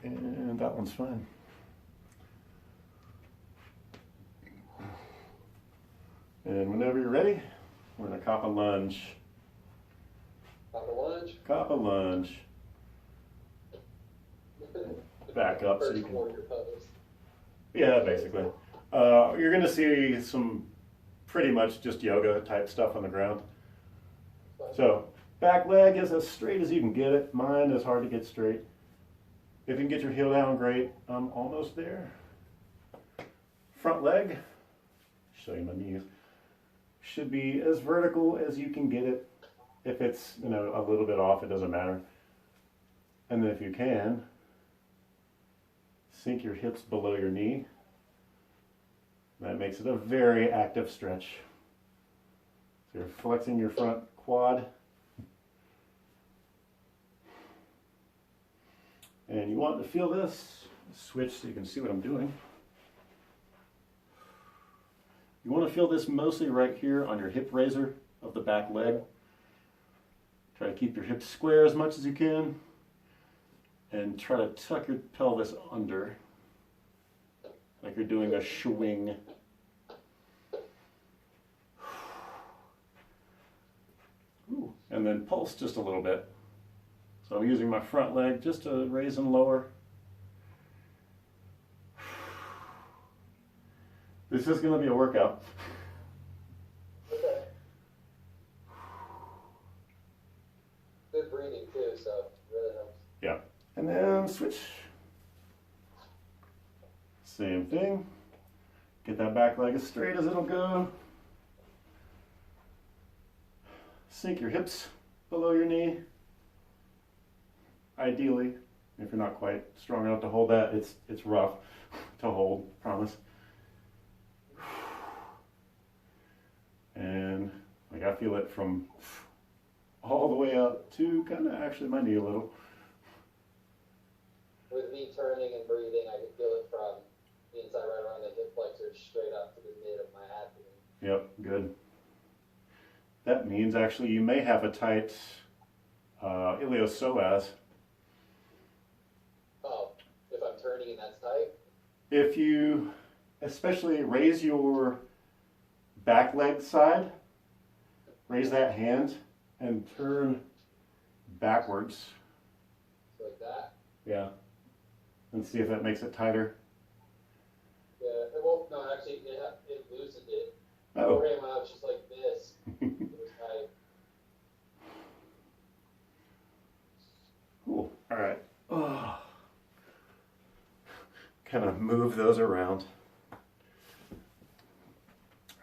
And that one's fine. And whenever you're ready, we're going to cop a lunge. Cop a lunge? Cop a lunge. Back up so you can. Yeah, basically. You're going to see some pretty much just yoga type stuff on the ground. So back leg is as straight as you can get it. Mine is hard to get straight. If you can get your heel down, great. I'm almost there. Front leg, show you my knees, should be as vertical as you can get it. If it's, you know, a little bit off, it doesn't matter. And then if you can, sink your hips below your knee. That makes it a very active stretch. So you're flexing your front quad. And you want to feel this. Switch so you can see what I'm doing. You want to feel this mostly right here on your hip raiser of the back leg. Try to keep your hips square as much as you can. And try to tuck your pelvis under, like you're doing a swing. Ooh. And then pulse just a little bit. So I'm using my front leg just to raise and lower. This is going to be a workout. Okay. Good breathing too, so it really helps. Yeah. And then switch. Same thing. Get that back leg as straight as it'll go. Sink your hips below your knee. Ideally, if you're not quite strong enough to hold that, it's rough to hold, promise. And like I feel it from all the way up to kind of actually my knee a little. With me turning and breathing, I can feel it from the inside right around the hip flexors straight up to the mid of my abdomen. Yep, good. That means actually you may have a tight iliopsoas. Oh, if I'm turning and that's tight? If you especially raise your back leg side, raise that hand and turn backwards. Like that? Yeah. And see if that makes it tighter. Yeah, well, no, actually, it loosened it. Oh. Beforehand, when I was just like this, it was tight. Cool. All right. Oh. Kind of move those around.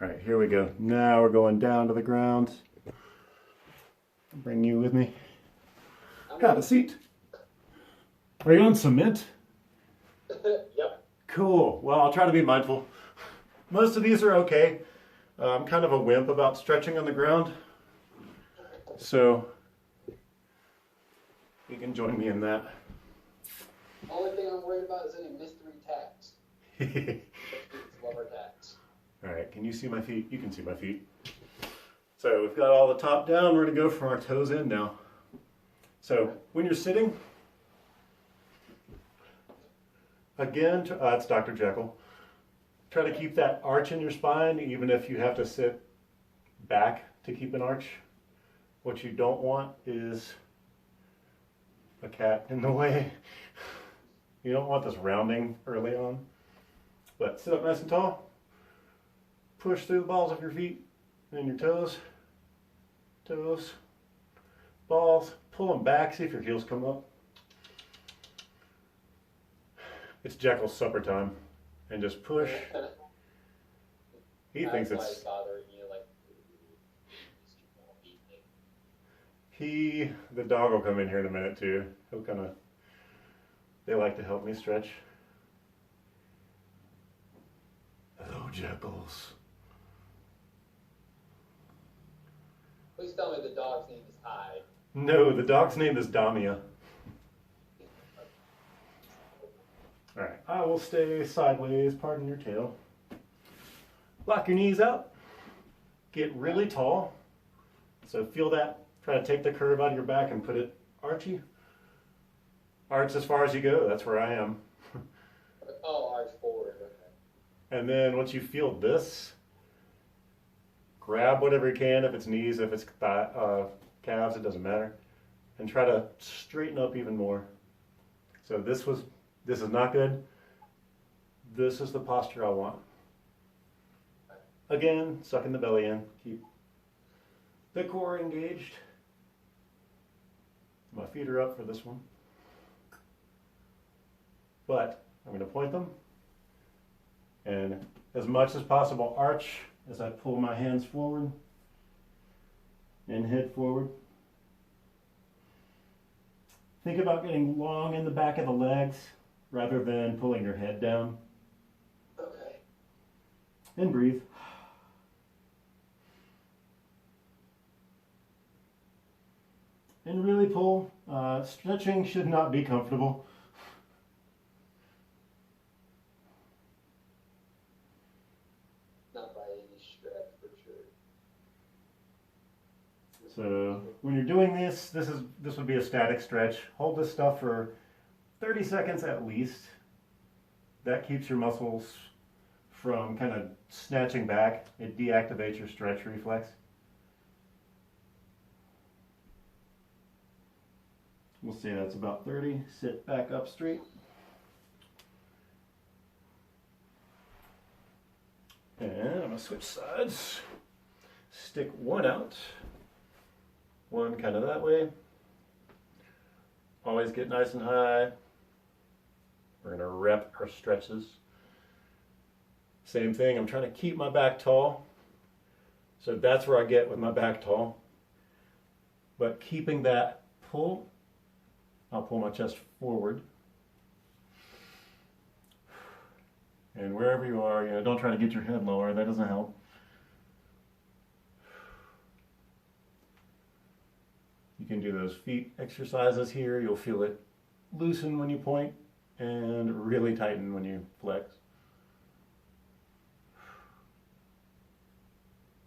All right, here we go. Now we're going down to the ground. Bring you with me. Have a seat. Are you on cement? Yep. Cool. Well, I'll try to be mindful. Most of these are okay. I'm kind of a wimp about stretching on the ground. So you can join me in that. Only thing I'm worried about is any mystery tax. Lover tax. All right, can you see my feet? You can see my feet. So we've got all the top down. We're going to go from our toes in now. So when you're sitting, again, it's Dr. Jekyll. Try to keep that arch in your spine, even if you have to sit back to keep an arch. What you don't want is a cat in the way. You don't want this rounding early on. But sit up nice and tall. Push through the balls of your feet and your toes. Toes. Balls. Pull them back. See if your heels come up. It's Jekyll's supper time. And just push. He thinks it's... bothering you, like... The dog will come in here in a minute too. He'll kind of... They like to help me stretch. Hello, Jekylls. Please tell me the dog's name is I. No, the dog's name is Damia. Alright, I will stay sideways, pardon your tail. Lock your knees out. Get really tall. So feel that. Try to take the curve out of your back and put it archy. Arch as far as you go, that's where I am. Oh, arch forward, okay. And then once you feel this, grab whatever you can, if it's knees, if it's calves, it doesn't matter. And try to straighten up even more. So this is not good. This is the posture I want. Again, sucking the belly in. Keep the core engaged. My feet are up for this one. But I'm going to point them. And as much as possible, arch as I pull my hands forward and head forward. Think about getting long in the back of the legs rather than pulling your head down. Okay. And breathe. And really pull. Stretching should not be comfortable. Not by any stretch, for sure. So when you're doing this would be a static stretch. Hold this stuff for 30 seconds at least. That keeps your muscles from kind of snatching back. It deactivates your stretch reflex. We'll say that's about 30. Sit back up straight. And I'm going to switch sides. Stick one out. One kind of that way. Always get nice and high. We're going to rep our stretches. Same thing, I'm trying to keep my back tall. So that's where I get with my back tall. But keeping that pull, I'll pull my chest forward. And wherever you are, don't try to get your head lower, that doesn't help. You can do those feet exercises here. You'll feel it loosen when you point and really tighten when you flex.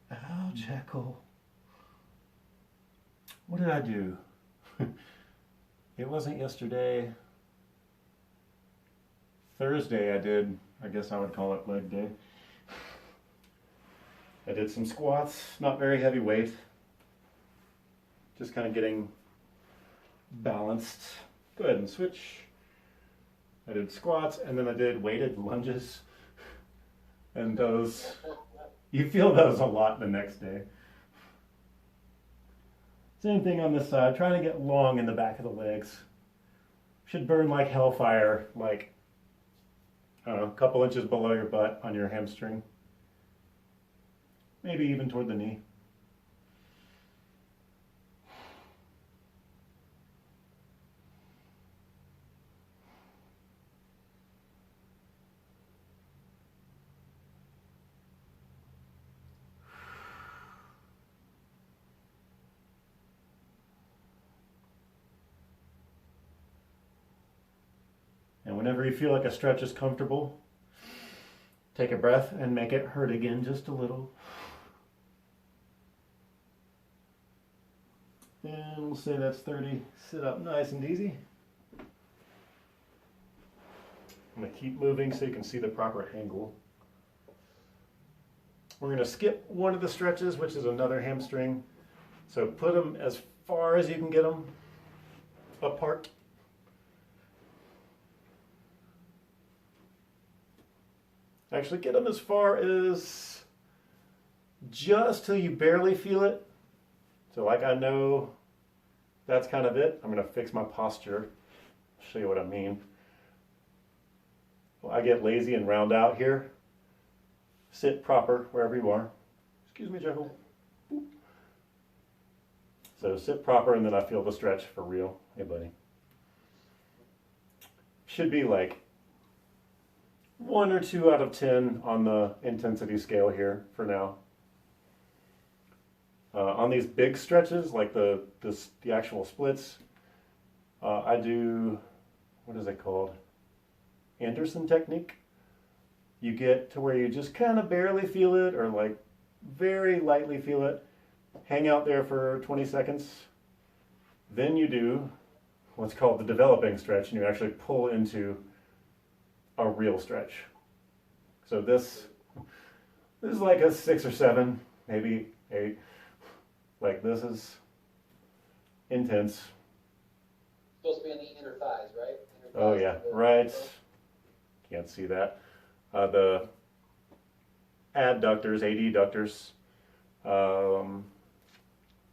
Oh, Jekyll. What did I do? It wasn't yesterday. Thursday I guess I would call it leg day. I did some squats, not very heavy weight. Just kind of getting balanced. Go ahead and switch. I did squats and then I did weighted lunges. And those, you feel those a lot the next day. Same thing on this side, trying to get long in the back of the legs. Should burn like hellfire, like, I don't know, a couple inches below your butt on your hamstring. Maybe even toward the knee. And whenever you feel like a stretch is comfortable, take a breath and make it hurt again just a little. And we'll say that's 30. Sit up nice and easy. I'm going to keep moving so you can see the proper angle. We're going to skip one of the stretches, which is another hamstring. So put them as far as you can get them apart. Actually, get them as far as just till you barely feel it. So like I know that's kind of it. I'm going to fix my posture. Show you what I mean. Well, I get lazy and round out here. Sit proper wherever you are. Excuse me, Jekyll. Boop. So sit proper and then I feel the stretch for real. Hey, buddy. Should be like 1 or 2 out of 10 on the intensity scale here for now. On these big stretches, like the actual splits, I do, what is it called? Anderson technique. You get to where you just kind of barely feel it or like very lightly feel it. Hang out there for 20 seconds. Then you do what's called the developing stretch, and you actually pull into a real stretch. So this is like a 6 or 7, maybe 8. Like this is intense. Supposed to be on the inner thighs, right? Inner thighs. Oh yeah, right. Can't see that. The adductors, adductors.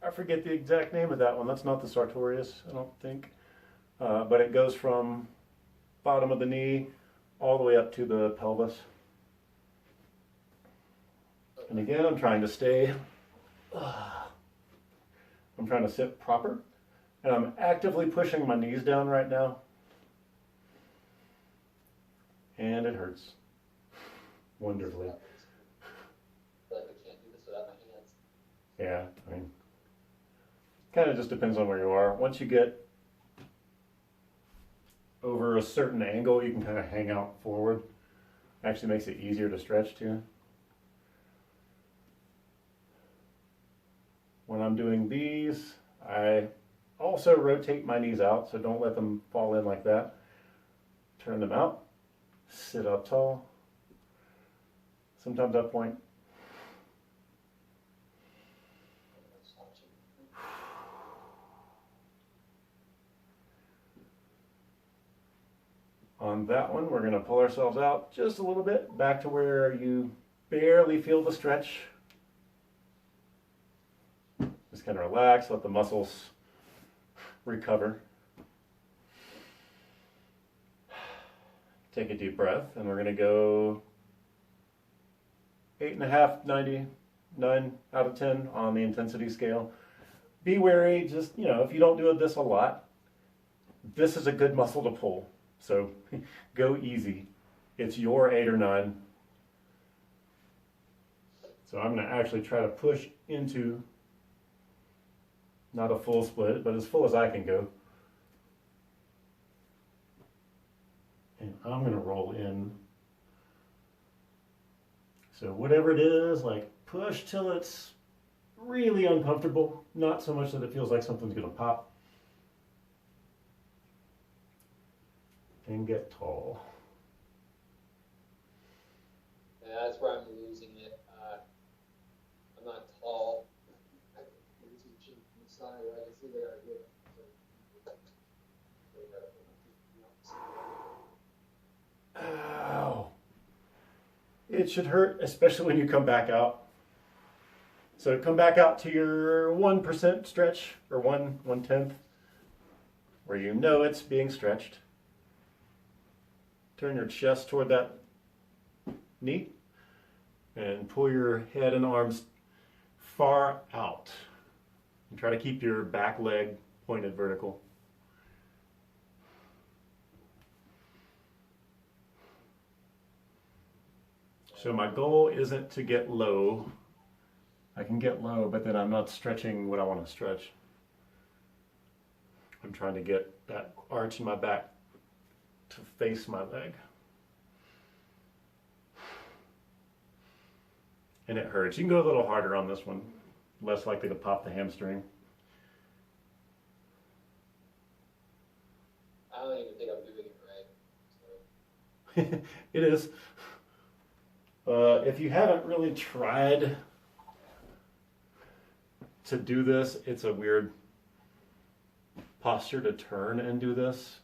I forget the exact name of that one. That's not the sartorius, I don't think. But it goes from bottom of the knee all the way up to the pelvis. And again, I'm trying to stay, I'm trying to sit proper. And I'm actively pushing my knees down right now. And it hurts. Wonderfully. I feel like I can't do this without my hands. Yeah, I mean, kind of just depends on where you are. Once you get over a certain angle, you can kind of hang out forward. Actually makes it easier to stretch too. When I'm doing these, I also rotate my knees out, so don't let them fall in like that. Turn them out, sit up tall. Sometimes I point. On that one, we're going to pull ourselves out just a little bit, back to where you barely feel the stretch. Just kind of relax, let the muscles recover. Take a deep breath, and we're going to go 8.5, 9 out of 10 on the intensity scale. Be wary, just, if you don't do this a lot, this is a good muscle to pull. So go easy. It's your 8 or 9. So I'm going to actually try to push into, not a full split, but as full as I can go. And I'm going to roll in. So whatever it is, like push till it's really uncomfortable. Not so much that it feels like something's going to pop. And get tall. Yeah, that's where I'm losing it. I'm not tall. I can see from the side where I can see they are good. Ow. It should hurt, especially when you come back out. So come back out to your 1% stretch, or 1/10, where you know it's being stretched. Turn your chest toward that knee and pull your head and arms far out. And try to keep your back leg pointed vertical. So my goal isn't to get low. I can get low, but then I'm not stretching what I want to stretch. I'm trying to get that arch in my back to face my leg. And it hurts. You can go a little harder on this one. Less likely to pop the hamstring. I don't even think I'm doing it right. So. It is. If you haven't really tried to do this, it's a weird posture to turn and do this.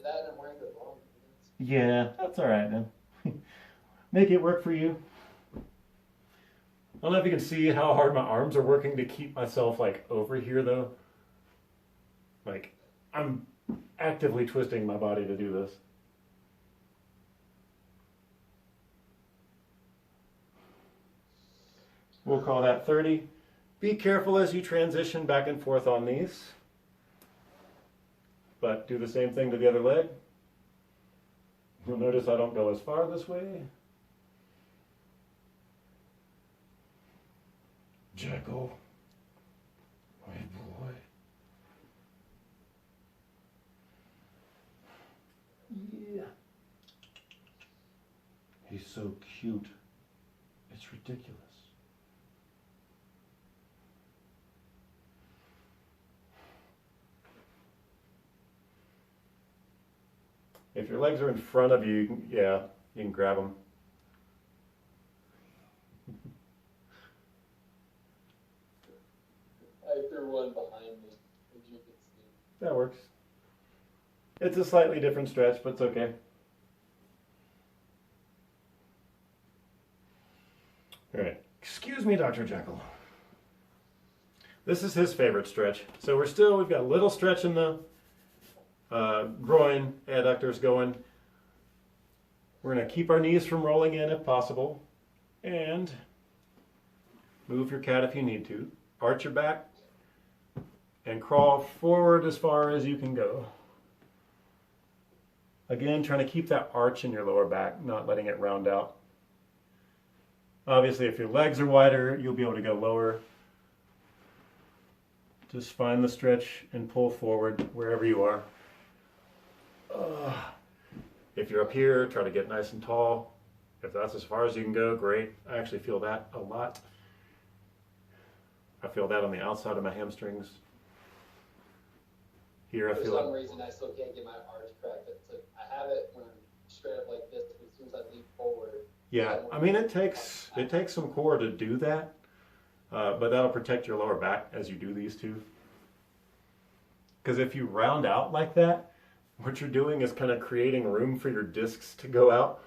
That I'm wearing the wrong pants. Yeah, that's all right then. Make it work for you. I don't know if you can see how hard my arms are working to keep myself like over here though. Like I'm actively twisting my body to do this. We'll call that 30. Be careful as you transition back and forth on these. But do the same thing to the other leg. You'll notice I don't go as far this way. Jekyll, my boy. Yeah. He's so cute. It's ridiculous. If your legs are in front of you, yeah, you can grab them. I threw one behind me, as you can see. That works. It's a slightly different stretch, but it's okay. All right, excuse me, Dr. Jekyll. This is his favorite stretch. So we've got a little stretch in the groin, adductors going. We're gonna keep our knees from rolling in if possible. And move your cat if you need to. Arch your back and crawl forward as far as you can go. Again, trying to keep that arch in your lower back, not letting it round out. Obviously, if your legs are wider, you'll be able to go lower. Just find the stretch and pull forward wherever you are. If you're up here, try to get nice and tall. If that's as far as you can go, great. I actually feel that a lot. I feel that on the outside of my hamstrings. Here I feel For some reason, I still can't get my arch cracked. I have it when I'm straight up like this, but as soon as I lean forward. Yeah, I mean it takes some core to do that, but that'll protect your lower back as you do these two. Because if you round out like that, what you're doing is kind of creating room for your discs to go out,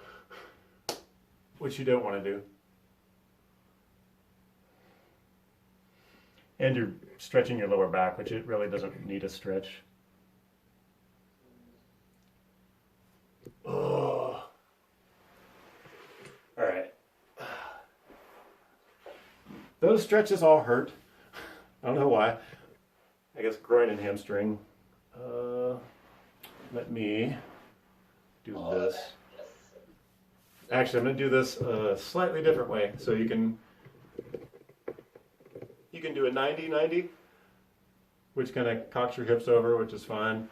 which you don't want to do. And you're stretching your lower back, which it really doesn't need a stretch. Oh. All right. Those stretches all hurt. I don't know why. I guess groin and hamstring. Let me do this. Actually, I'm going to do this a slightly different way. So you can do a 90-90, which kind of cocks your hips over, which is fine.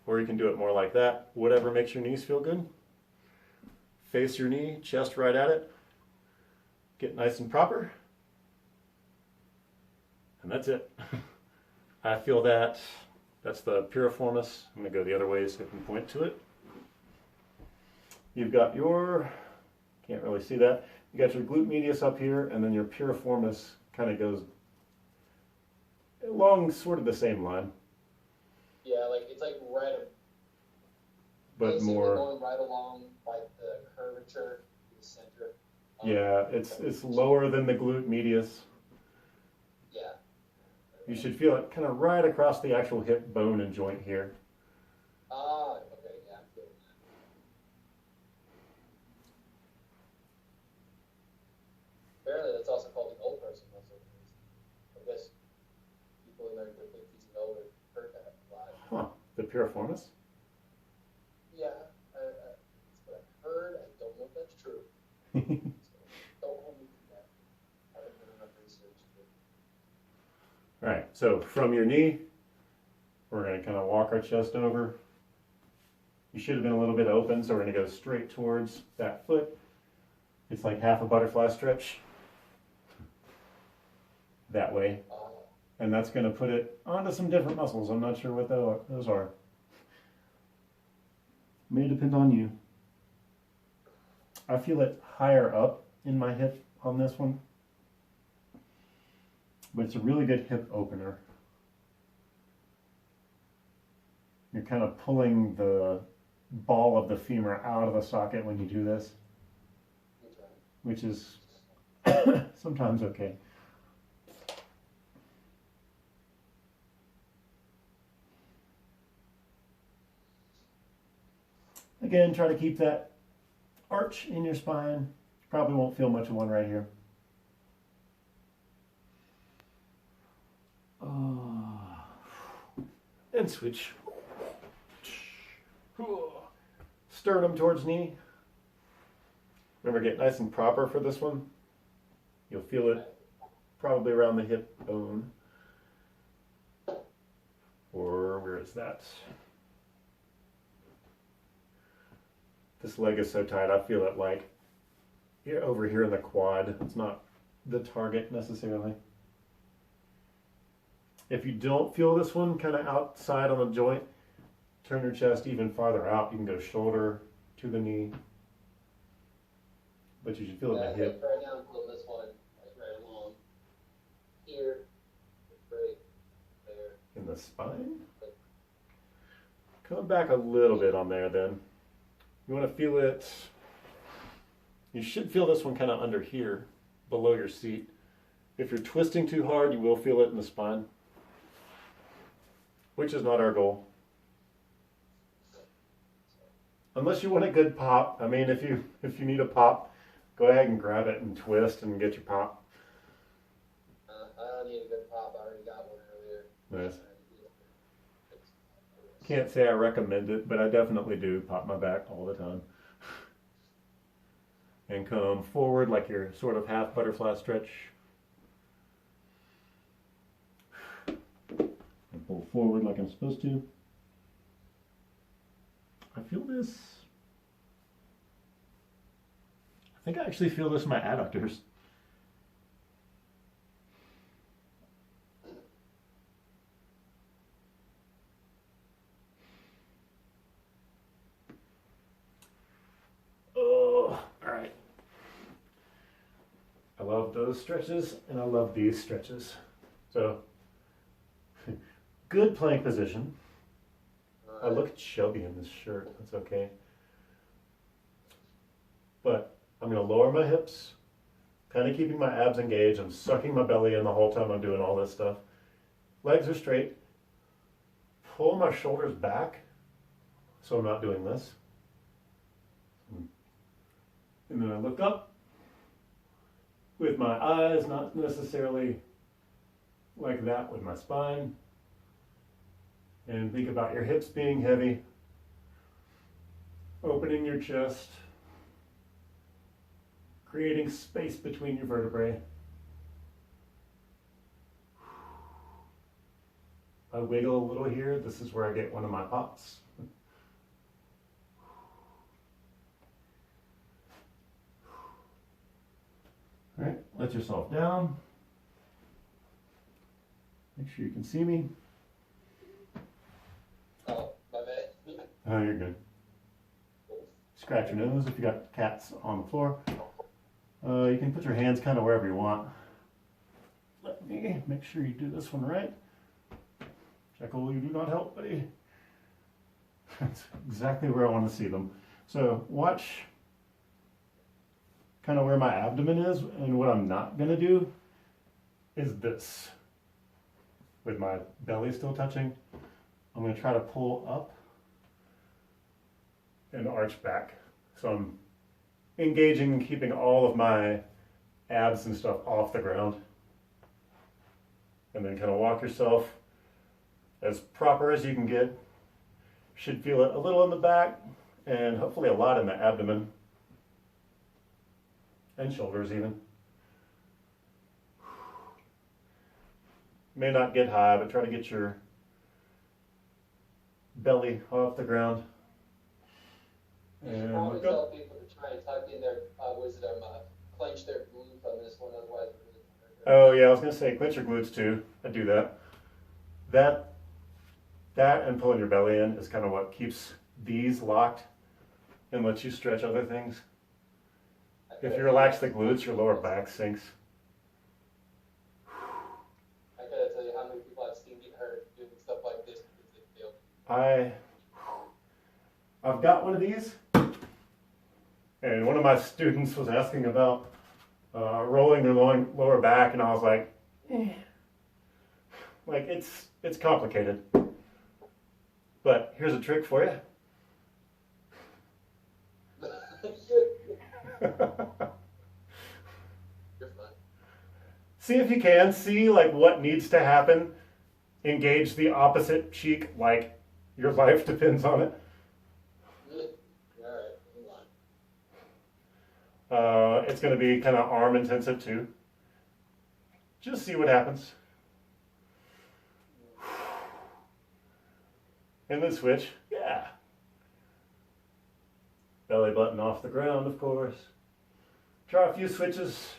Or you can do it more like that. Whatever makes your knees feel good. Face your knee, chest right at it. Get nice and proper. And that's it. I feel that. That's the piriformis. I'm going to go the other way so I can point to it. You've got your, can't really see that. You got your glute medius up here, and then your piriformis kind of goes along sort of the same line. Yeah, like it's like right, but more going right along like the curvature to the center. Yeah, it's lower than the glute medius. Yeah. You should feel it kind of right across the actual hip bone and joint here. Ah, okay, yeah, I'm feeling that. Apparently, that's also called the old person muscle. I guess people in their 50s and older heard that a lot. Huh, the piriformis? Yeah, that's what I've heard. I don't know if that's true. So don't hold me to that. I haven't done enough research to. All right, so from your knee, we're going to kind of walk our chest over. You should have been a little bit open, so we're going to go straight towards that foot. It's like half a butterfly stretch. That way. And that's going to put it onto some different muscles. I'm not sure what those are. May depend on you. I feel it higher up in my hip on this one. But it's a really good hip opener. You're kind of pulling the ball of the femur out of the socket when you do this, which is sometimes okay. Again, try to keep that arch in your spine. You probably won't feel much of one right here. And switch. Sternum towards knee. Remember, get nice and proper for this one. You'll feel it probably around the hip bone. Or where is that? This leg is so tight, I feel it like over here in the quad. It's not the target necessarily. If you don't feel this one kind of outside on the joint, turn your chest even farther out. You can go shoulder to the knee. But you should feel it in the hip. Right now I'm feeling this one right along here, right there. In the spine? Come back a little bit on there then. You want to feel it, you should feel this one kind of under here, below your seat. If you're twisting too hard, you will feel it in the spine, which is not our goal. Unless you want a good pop. I mean, if you need a pop, go ahead and grab it and twist and get your pop. I don't need a good pop. I already got one earlier. Nice. Can't say I recommend it, but I definitely do pop my back all the time. And come forward like your sort of half butterfly stretch. And pull forward like I'm supposed to. I feel this. I think I actually feel this in my adductors. Oh, all right. I love those stretches and I love these stretches. So, good plank position. I look chubby in this shirt, that's okay. But I'm gonna lower my hips, kind of keeping my abs engaged. I'm sucking my belly in the whole time I'm doing all this stuff. Legs are straight. Pull my shoulders back so I'm not doing this. And then I look up with my eyes, not necessarily like that with my spine. And think about your hips being heavy, opening your chest, creating space between your vertebrae. I wiggle a little here. This is where I get one of my pops. All right, let yourself down. Make sure you can see me. Oh, my bad. Oh, you're good. Scratch your nose if you got cats on the floor. You can put your hands kind of wherever you want. Let me make sure you do this one right. Jekyll, you do not help, buddy. That's exactly where I want to see them. So watch kind of where my abdomen is, and what I'm not going to do is this. With my belly still touching, I'm going to try to pull up and arch back. So I'm engaging and keeping all of my abs and stuff off the ground. And then kind of walk yourself as proper as you can get. Should feel it a little in the back and hopefully a lot in the abdomen and shoulders even. May not get high, but try to get your belly off the ground. And I look tell up. people to try and tuck in their wisdom, clench their glutes on this one, otherwise it really Oh yeah, I was gonna say clench your glutes too. I do that. That and pulling your belly in is kind of what keeps these locked and lets you stretch other things. If you relax the glutes, your lower back sinks. I gotta tell you how many people I've seen get hurt doing stuff like this because they feel. I've got one of these, and one of my students was asking about rolling their lower back, and I was like, like it's complicated. But here's a trick for you. You're fine. See if you can see like what needs to happen. Engage the opposite cheek like your life depends on it. It's going to be kind of arm intensive too. Just see what happens. And then switch. Yeah. Belly button off the ground, of course. Try a few switches.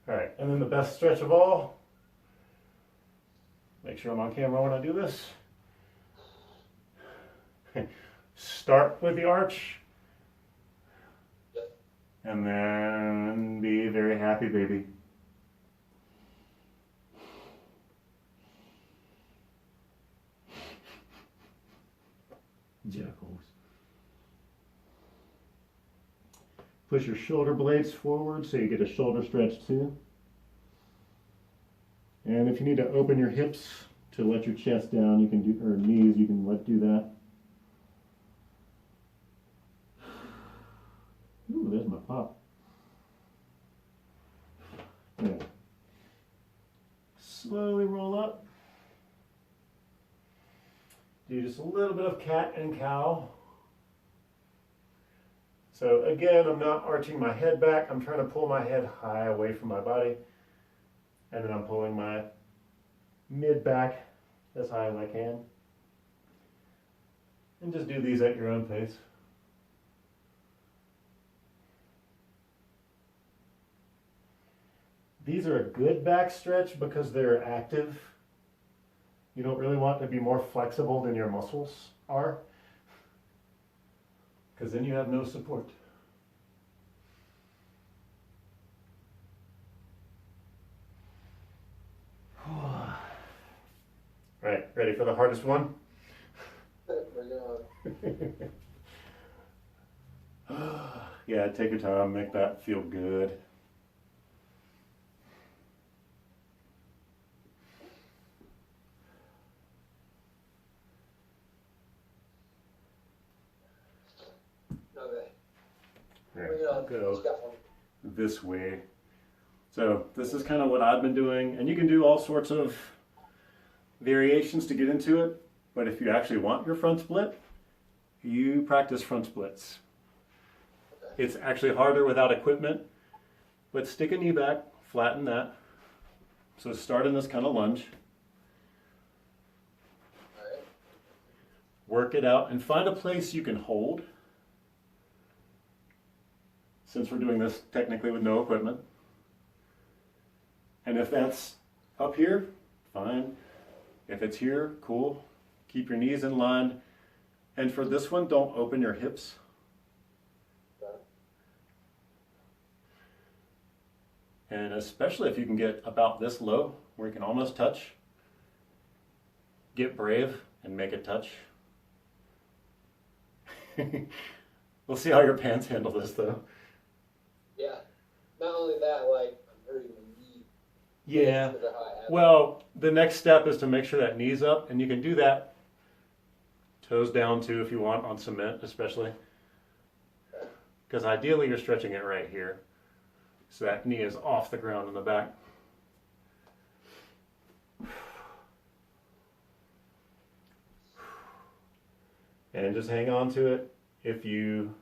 All right, and then the best stretch of all, Make sure I'm on camera when I do this. Start with the arch. Yep. And then be very happy, baby. Jackals. Push your shoulder blades forward so you get a shoulder stretch too. And if you need to open your hips to let your chest down, you can do, or knees, you can do that. Ooh, there's my pop. Yeah. Slowly roll up. Do just a little bit of cat and cow. So again, I'm not arching my head back. I'm trying to pull my head high away from my body. And then I'm pulling my mid back as high as I can. And just do these at your own pace. These are a good back stretch because they're active. You don't really want to be more flexible than your muscles are, because then you have no support. Right, ready for the hardest one? Yeah, take your time, make that feel good. Go this way. So this is kind of what I've been doing, and you can do all sorts of variations to get into it, but if you actually want your front split, you practice front splits. It's actually harder without equipment, but stick a knee back, flatten that. So start in this kind of lunge. Work it out and find a place you can hold. Since we're doing this technically with no equipment. And if that's up here, fine. If it's here, cool. Keep your knees in line. And for this one, don't open your hips. And especially if you can get about this low, where you can almost touch, get brave and make it touch. We'll see how your pants handle this though. Yeah. Not only that, like, I'm hurting the knee. Yeah. Well, the next step is to make sure that knee's up, and you can do that toes down too if you want, on cement especially. Because ideally you're stretching it right here. So that knee is off the ground in the back. And just hang on to it. If you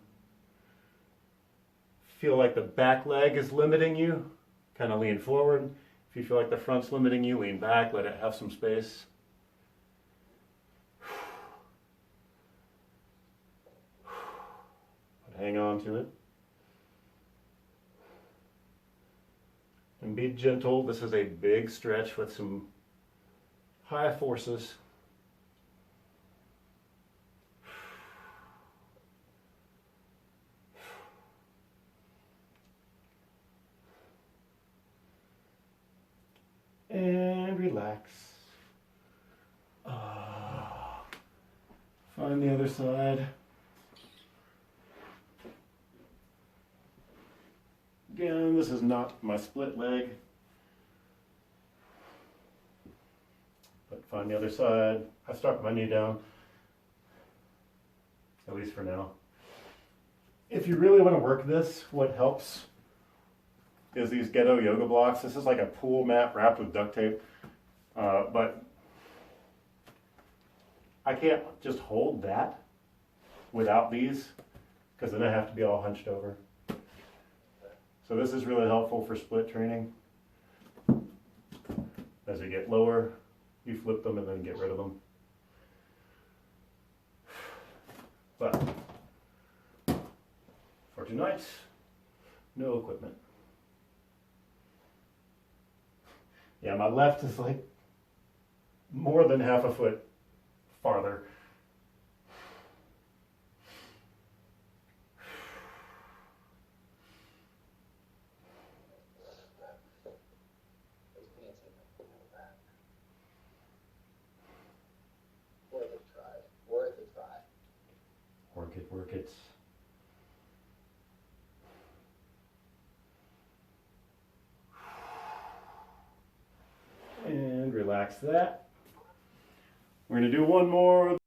feel like the back leg is limiting you, kind of lean forward. If you feel like the front's limiting you, lean back, let it have some space. But hang on to it. And be gentle. This is a big stretch with some high forces. And relax. Find the other side. Again, this is not my split leg. But find the other side. I stuck my knee down. At least for now. If you really want to work this, what helps is these ghetto yoga blocks. This is like a pool mat wrapped with duct tape. But I can't just hold that without these, because then I have to be all hunched over. So this is really helpful for split training. As you get lower, you flip them and then get rid of them. But for tonight, no equipment. Yeah, my left is like more than half a foot farther. Worth a try. Worth a try. Work it, work it. And relax that. We're going to do one more